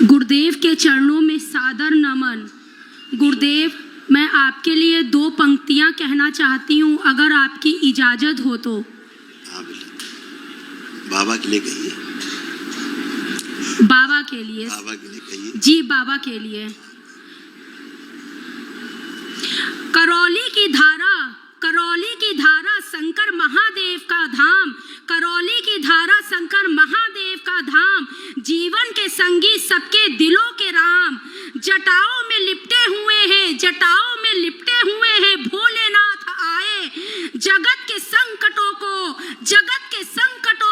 गुरुदेव के चरणों में सादर नमन। गुरुदेव, मैं आपके लिए 2 पंक्तियां कहना चाहती हूँ, अगर आपकी इजाजत हो तो। हाँ, बाबा के लिए कहिए। बाबा के लिए? बाबा के लिए कहिए। जी, बाबा के लिए। करौली की धारा, करौली की धारा शंकर महादेव का धाम, करौली की धारा शंकर महादेव का धाम, जीवन के संगी सबके दिलों के राम, जटाओं में लिपटे हुए हैं, जटाओं में लिपटे हुए हैं भोलेनाथ आए, जगत के संकटों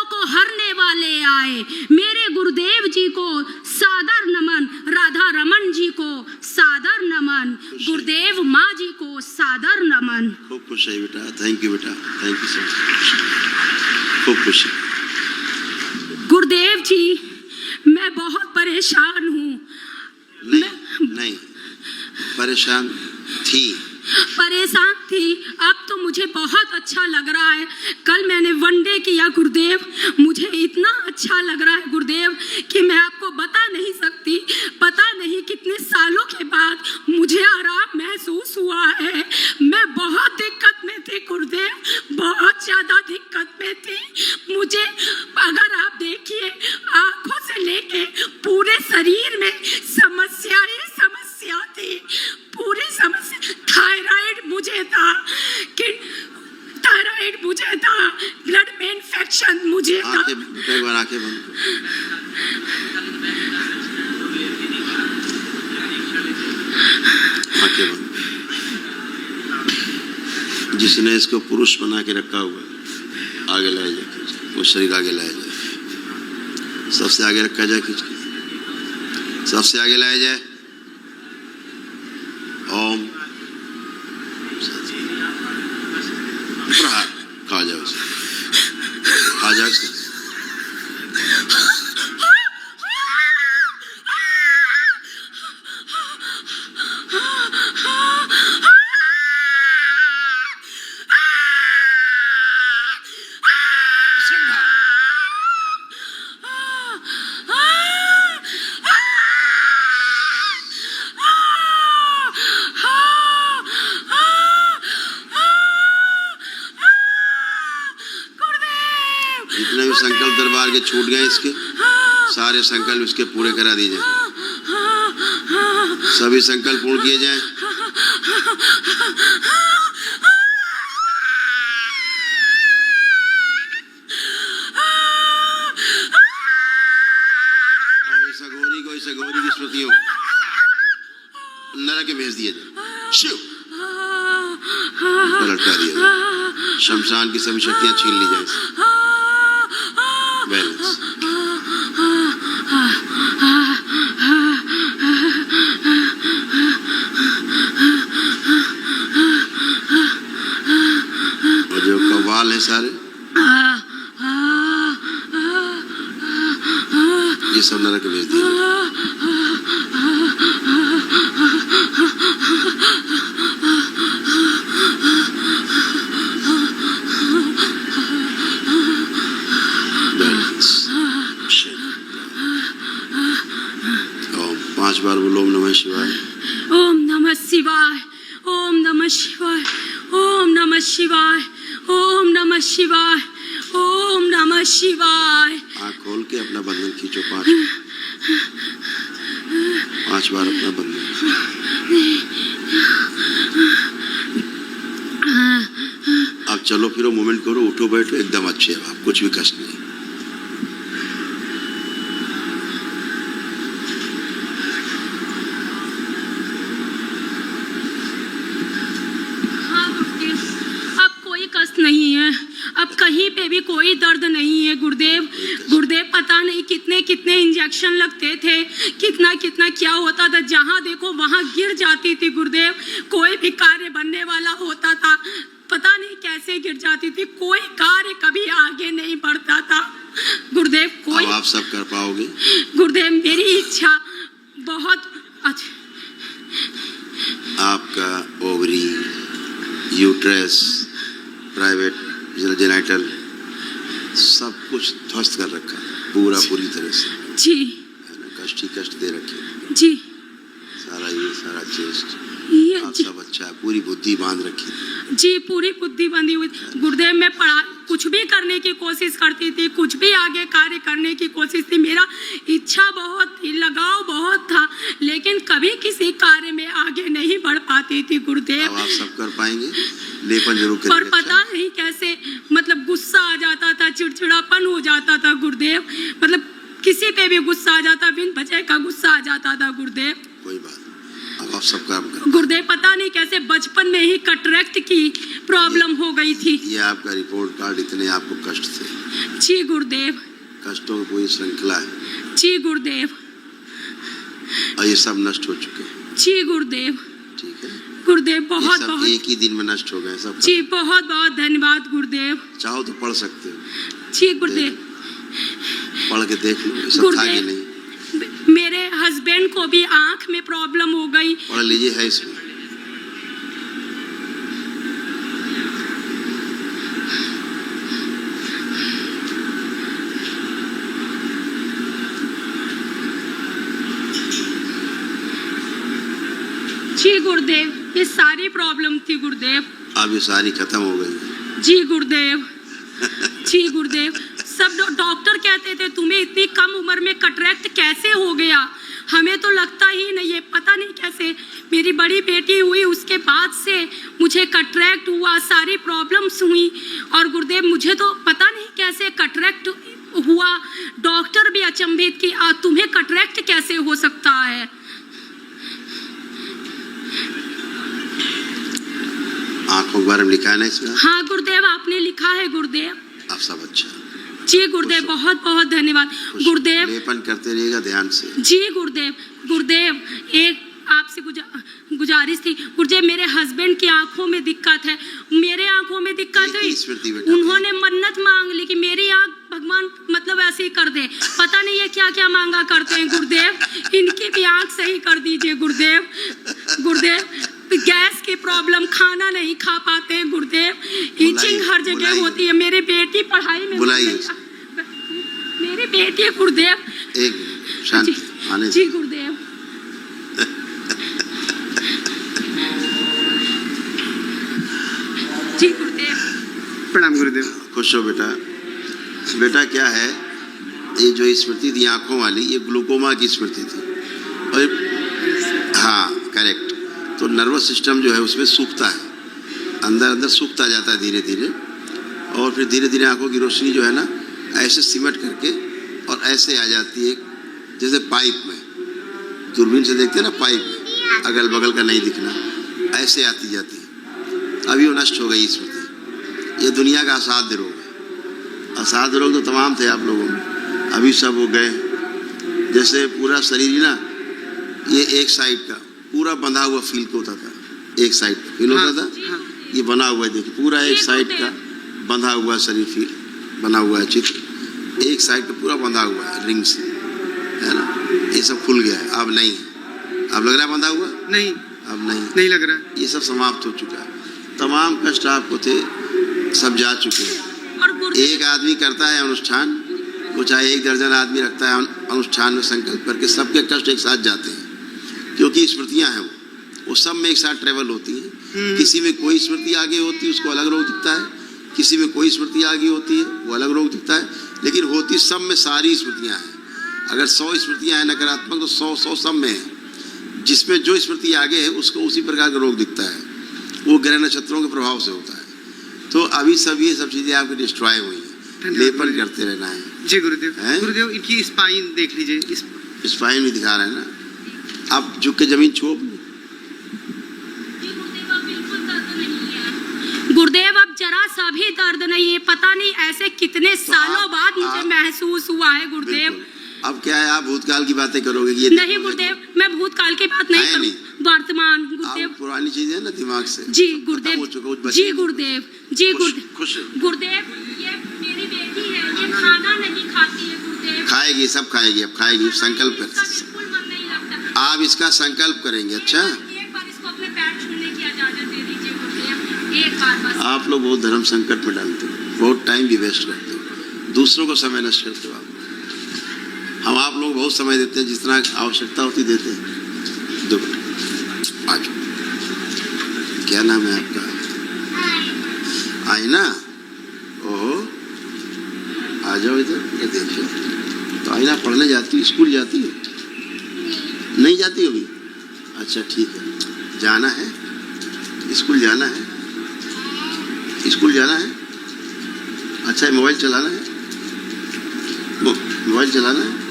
को हरने वाले आए। मेरे गुरुदेव जी को सादर नमन, राधा रमन जी को सादर नमन, गुरुदेव माँ जी को सादर नमन। खूब खुश है बेटा, थैंक यू बेटा, थैंक यू सो मच, खूब खुश। गुरुदेव जी, मैं बहुत परेशान हूँ। नहीं, परेशान थी, अब तो मुझे बहुत अच्छा लग रहा है। कल मैंने वनडे किया गुरुदेव, मुझे इतना अच्छा लग रहा है गुरुदेव कि मैं आपको बता नहीं सकती। पता नहीं कितने सालों के बाद मुझे आराम महसूस हुआ है। मैं बहुत दिक्कत में थी गुरुदेव, बहुत ज्यादा दिक्कत में थी। मुझे अगर आप देखिए, आंखों से लेके पूरे शरीर में समस्या थी, पूरी समस्या। थायराइड मुझे था, ब्लड में इन्फेक्शन मुझे था। आंखें बंद। जिसने इसको पुरुष बना के रखा हुआ है, आगे लाया जाए, वो शरीर आगे लाया जाए, सबसे आगे रखा जाए, सबसे आगे लाया जाए। ओम प्रहार, खा जाओ, खा जाओ। जितने भी संकल्प दरबार के छूट गए, इसके सारे संकल्प इसके पूरे करा दिए जाए, सभी संकल्प पूर्ण किए जाएं। और इस अघोरी की स्मृतियों नरक में भेज दिया जाए, शिव लटका दिया जाए, शमशान की सभी शक्तियां छीन ली जाए। बैलेंस। और जो कव्वाल है सारे, ये सब नरक भेज दिए। ओम 5 बार बोलो, ओम नमः शिवाय, ओम नमः शिवाय, ओम नमः शिवाय, ओम नमः शिवाय, ओम नमः शिवाय, ओम नमः शिवाय। आँख खोल के अपना बंधन खींचो, 5 बार अपना बंधन। अब चलो फिरो, मूवमेंट करो, उठो बैठो, एकदम अच्छे है आप, कुछ भी कष्ट नहीं। नहीं है, अब कहीं पे भी कोई दर्द नहीं है गुरुदेव। गुरुदेव, पता नहीं कितने कितने इंजेक्शन लगते थे, कितना कितना क्या होता था, जहाँ देखो वहाँ गिर जाती थी गुरुदेव। कोई भी कार्य बनने वाला होता था, पता नहीं कैसे गिर जाती थी, कोई कार्य कभी आगे नहीं बढ़ता था गुरुदेव। कोई, अब आप सब कर पाओगे गुरुदेव, मेरी इच्छा बहुत अच्छा। आपका ओवरी, यूट्रस, प्राइवेट जेनाइटल, सब कुछ ध्वस्त कर रखा है पूरी तरह से। जी, कष्ट ही कष्ट दे रखे, जी सारा चेस्ट ये आप जी, सब अच्छा है, पूरी बुद्धि बांध रखी। जी पूरी बुद्धि बंधी हुई। गुरुदेव मैं पढ़ा कुछ भी करने की कोशिश करती थी, कुछ भी आगे कार्य करने की कोशिश थी, मेरा इच्छा बहुत थी, लगाव बहुत था, लेकिन कभी किसी कार्य में आगे नहीं बढ़ पाती थी गुरुदेव। अब आप सब कर पाएंगे, लेपन जरूर पर करेंगे। पता नहीं कैसे मतलब गुस्सा आ जाता था, चिड़चिड़ापन हो जाता था गुरुदेव, मतलब किसी पे भी गुस्सा आ जाता, बिन वजह का गुस्सा आ जाता था गुरुदेव। कोई बात नहीं, अब आप सब काम करें। गुरुदेव पता नहीं कैसे बचपन में ही कैटरेक्ट की प्रॉब्लम हो गई थी। ये आपका रिपोर्ट कार्ड, इतने आपको कष्ट थे, जी गुरुदेव, कष्टों की पूरी श्रृंखला है, जी गुरुदेव, और ये सब नष्ट हो चुके हैं। जी गुरुदेव, ठीक है, गुरुदेव ये बहुत सब बहुत एक ही दिन में नष्ट हो गए सब। जी बहुत बहुत धन्यवाद गुरुदेव। चाहो तो पढ़ सकते हो, जी गुरुदेव। पढ़ के देख लो, ये सब था कि नहीं। मेरे हस्बैंड को भी आंख में प्रॉब्लम हो गई। पढ़ लीजिए, है इसमें। जी गुरुदेव, ये सारी प्रॉब्लम थी गुरुदेव। अब ये सारी खत्म हो गई। जी गुरुदेव, जी गुरुदेव। सब डॉक्टर कहते थे तुम्हें इतनी कम उम्र में कैटरेक्ट कैसे हो गया, हमें तो लगता ही नहीं है, पता नहीं कैसे। मेरी बड़ी बेटी हुई उसके बाद से मुझे कैटरेक्ट हुआ, सारी प्रॉब्लम्स हुई, और गुरुदेव मुझे तो पता नहीं कैसे कैटरेक्ट हुआ। डॉक्टर भी अचंभित कि तुम्हें कैटरेक्ट कैसे हो सकता है। आंखों के बारे में लिखा है ना इसमें? हाँ गुरुदेव, आपने लिखा है गुरुदेव। आप सब अच्छा। जी गुरुदेव, बहुत बहुत धन्यवाद गुरुदेव। लेपन करते रहिएगा ध्यान से। जी गुरुदेव। गुरुदेव एक आपसे गुजारिश थी गुरुदेव, मेरे हस्बैंड की आंखों में दिक्कत है, मेरे आंखों में दिक्कत है। उन्होंने मन्नत मांग ली कि मेरी आंख भगवान मतलब ऐसे ही कर दे, पता नहीं है क्या क्या मांगा करते हैं गुरुदेव, इनकी भी आंख सही कर दीजिए गुरुदेव। गुरुदेव गैस की प्रॉब्लम, खाना नहीं खा पाते हैं गुरुदेव, ईचिंग हर जगह होती है। मेरी बेटी पढ़ाई में, मेरी बेटी गुरुदेव। एक शांति आने जी गुरुदेव। जी गुरुदेव। प्रणाम गुरुदेव। खुश हो बेटा। बेटा क्या है, ये जो स्मृति थी आंखों वाली, ये ग्लूकोमा की स्मृति थी। और हाँ करेक्ट, तो नर्वस सिस्टम जो है उसमें सूखता है, अंदर अंदर सूखता जाता है धीरे धीरे, और फिर धीरे धीरे आंखों की रोशनी जो है ना ऐसे सिमट करके और ऐसे आ जाती है, जैसे पाइप में दूरबीन से देखते हैं ना, पाइप में अगल बगल का नहीं दिखना, ऐसे आती जाती है। अभी वो नष्ट हो गई स्मृति। ये दुनिया का असाध्य रोग है। असाध्य रोग तो तमाम थे आप लोगों में, अभी सब हो गए। जैसे पूरा शरीर ही ना, ये एक साइड का पूरा बंधा हुआ फील होता था, एक साइड का फील होता था। ये बना हुआ है, देखिए पूरा एक साइड का बंधा हुआ शरीर फील बना हुआ है, चित्र एक साइड का पूरा बंधा हुआ है रिंग से, है ना। ये सब खुल गया है, अब नहीं है। अब लग रहा है बंधा हुआ? नहीं, अब नहीं लग रहा है। ये सब समाप्त हो चुका है। तमाम कष्ट आपको थे सब जा चुके हैं। एक आदमी करता है अनुष्ठान, वो चाहे 1 दर्जन आदमी रखता है अनुष्ठान में संकल्प करके, सबके कष्ट एक साथ जाते हैं, क्योंकि स्मृतियां हैं वो सब में एक साथ ट्रेवल होती हैं। किसी में कोई स्मृति आगे होती है, उसको अलग रोग दिखता है, किसी में कोई स्मृति आगे होती है, वो अलग रोग दिखता है, लेकिन होती सब में सारी स्मृतियां हैं। अगर 100 स्मृतियां हैं नकारात्मक, तो 100 सब में है। जिसमें जो स्मृति आगे है उसको उसी प्रकार का रोग दिखता है, वो ग्रह नक्षत्रों के प्रभाव से होता है। तो अभी सब ये सब चीजें आपकी डिस्ट्रॉय हुई हैं, लेपन करते रहना है। जी गुरुदेव। गुरुदेव इनकी स्पाइन देख लीजिए, स्पाइन भी दिखा रहे हैं ना, आप झुक के जमीन छुओ। गुरुदेव अब जरा सा भी दर्द नहीं है, पता नहीं ऐसे कितने सालों बाद मुझे महसूस हुआ है गुरुदेव। अब क्या है, आप भूतकाल की बातें करोगे? ये नहीं गुरुदेव, मैं भूतकाल की बात नहीं करूँ, वर्तमान गुरुदेव। पुरानी चीजें ना दिमाग से। जी गुरुदेव। जी गुरुदेव। जी गुरुदेव। गुरुदेव ये मेरी बेटी है, ये खाना नहीं खाती है गुरुदेव। खाएगी, सब खाएगी, अब खाएगी, संकल्प कर। बिल्कुल मन नहीं लगता। आप इसका संकल्प करेंगे। अच्छा, एक बार इसको अपने पैर छूने की इजाजत दे दीजिए गुरुदेव, एक बार बस। आप लोग बहुत धर्म संकट में डालते हो, बहुत टाइम भी वेस्ट करते हो, दूसरों को समय नष्ट करते हो। हम आप लोग आपको बहुत समय देते हैं, जितना आवश्यकता होती देते हैं। दो आ जाओ। क्या नाम है आपका? आईना। ओहो, आ जाओ इधर, ये देखो। तो आईना पढ़ने जाती है, स्कूल जाती है? नहीं जाती अभी? अच्छा ठीक है। जाना है, स्कूल जाना है, स्कूल जाना है। अच्छा, मोबाइल चलाना है, मोबाइल चलाना है,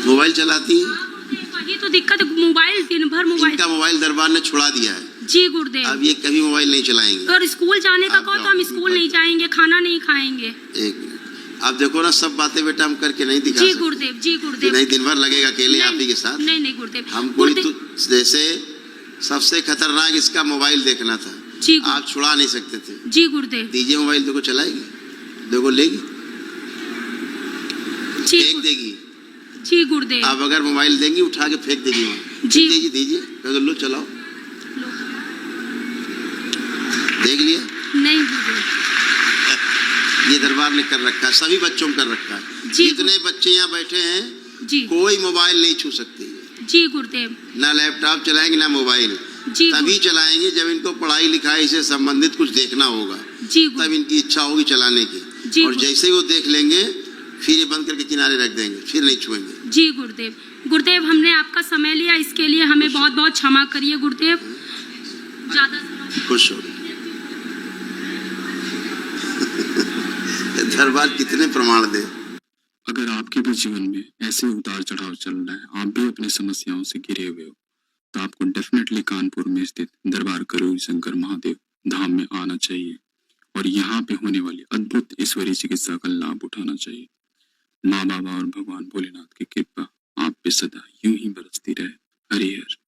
मोबाइल चलाती है। वही तो दिक्कत है, मोबाइल दिन भर मोबाइल। इनका मोबाइल दरबार ने छुड़ा दिया है। जी गुरुदेव। अब ये कभी मोबाइल नहीं चलाएंगे। और स्कूल जाने का आप कहो तो जाओ, हम स्कूल नहीं जाएंगे, खाना नहीं खाएंगे। एक मिनट, आप देखो ना, सब बातें बेटा हम करके नहीं दिखा जी सकते। गुरुदेव, जी गुरुदेव। नहीं, दिन भर लगेगा अकेले आप ही के साथ। नहीं नहीं गुरुदेव। हम कोई गुरुदेव- तो जैसे सबसे खतरनाक इसका मोबाइल देखना था। जी आप छुड़ा नहीं सकते थे। जी गुरुदेव। दीजिए मोबाइल, देखो चलाएगी, देखो लेगी, जी फेंक देगी। जी गुरुदेव। आप अगर मोबाइल देंगी उठा के फेंक देगी वहाँ। जी। दीजिए दीजिए, कहो लो चलाओ। देख लिया? नहीं गुरुदेव। ये दरबार ने कर रखा है, सभी बच्चों में कर रखा है। जी। जितने बच्चे यहाँ बैठे हैं जी कोई मोबाइल नहीं छू सकती, जी गुरुदेव। ना लैपटॉप चलाएंगे ना मोबाइल। जी तभी चलाएंगे जब इनको पढ़ाई लिखाई से संबंधित कुछ देखना होगा, जी तब इनकी इच्छा होगी चलाने की। जी और जैसे ही वो देख लेंगे फिर ये बंद करके किनारे रख देंगे, फिर नहीं छुएंगे। जी गुरुदेव। गुरुदेव, हमने आपका समय लिया, इसके लिए हमें बहुत बहुत क्षमा करिए गुरुदेव। ज्यादा खुश हो। दरबार कितने प्रमाण दे। अगर आपके भी जीवन में ऐसे उतार चढ़ाव चल रहा है, आप भी अपनी समस्याओं से घिरे हुए हो, तो आपको डेफिनेटली कानपुर में स्थित दरबार करोगी शंकर महादेव धाम में आना चाहिए और यहाँ पे होने वाली अद्भुत ईश्वरीय चिकित्सा का लाभ उठाना चाहिए। माँ बाबा और भगवान भोलेनाथ की कृपा आप पे सदा यूं ही बरसती रहे। हरि हर।